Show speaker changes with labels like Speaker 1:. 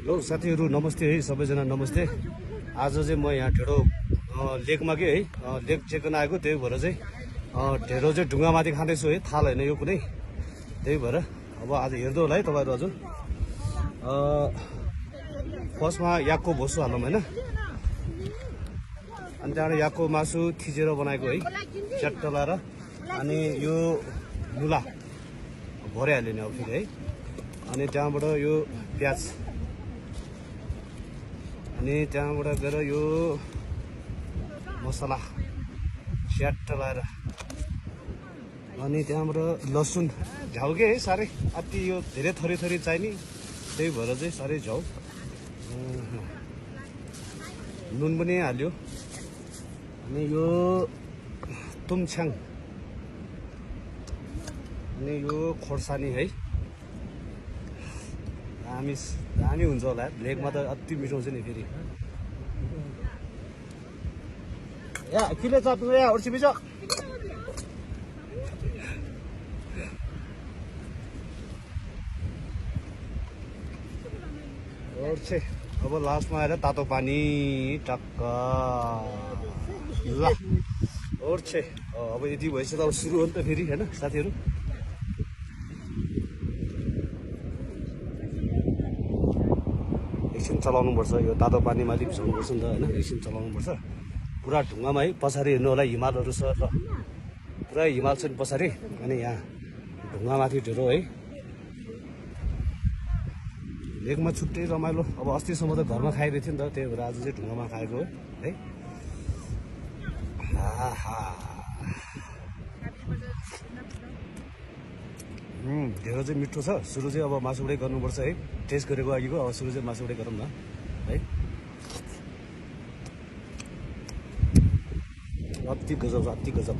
Speaker 1: Hello साथीहरू नमस्ते है सबैजना नमस्ते। आज चाहिँ म यहाँ ढेँडो लेकमा के है लेक चेक गर्न आएको, त्यही भएर चाहिँ ढेँडो चाहिँ ढुङ्गामाथि खाँदैछु है, थाल होइन यो कुनै, त्यही भएर अब आज हेर्दो होला है तपाईँहरू। हजुर फर्स्टमा याकको भोसो हालौँ होइन, अनि त्यहाँबाट याकको मासु थिचेर बनाएको है च्याट्ट लाएर, अनि यो मुला भरिहाल्यो नि अब फेरि है, अनि त्यहाँबाट यो प्याज, अनि त्यहाँबाट गएर यो मसला च्याट्ट लाएर, अनि त्यहाँबाट लसुन झ्याउ के है साह्रै अति, यो धेरै थरी थरी चाहिने, त्यही भएर चाहिँ साह्रै झ्याउ। नुन पनि हाल्यो, अनि यो तुमछ्याङ, अनि यो खोर्सानी है, दामी हुन्छ होला लेकमा त अति मिठो हुन्छ नि फेरि। या किलो चप्नु या उर्सी बिच ओर्छे। अब लास्टमा आएर तातो पानी टक्क ल ओर्छे। अब यति भएपछि त अब सुरु हो नि त फेरि होइन साथीहरू। एकछिन चलाउनुपर्छ, यो तातो पानीमा अलिक भिजाउनुपर्छ नि त होइन, एकछिन चलाउनुपर्छ। पुरा ढुङ्गामा है, पछाडि हेर्नु होला हिमालहरू छ र पुरा हिमाल छ नि पछाडि, अनि यहाँ ढुङ्गामाथि ढेँडो है। लेकमा छुट्टै रमाइलो। अब अस्तिसम्म त घरमा खाइरहेको थियो नि त, त्यही भएर आज चाहिँ ढुङ्गामा खाएको है। ढेँडो चाहिँ मिठो छ। सुरु चाहिँ अब मासुबाटै गर्नुपर्छ है, टेस्ट गरेको अघिको, अब सुरु चाहिँ मासुबाटै गरौँ न है। अति गजब, अति गजब।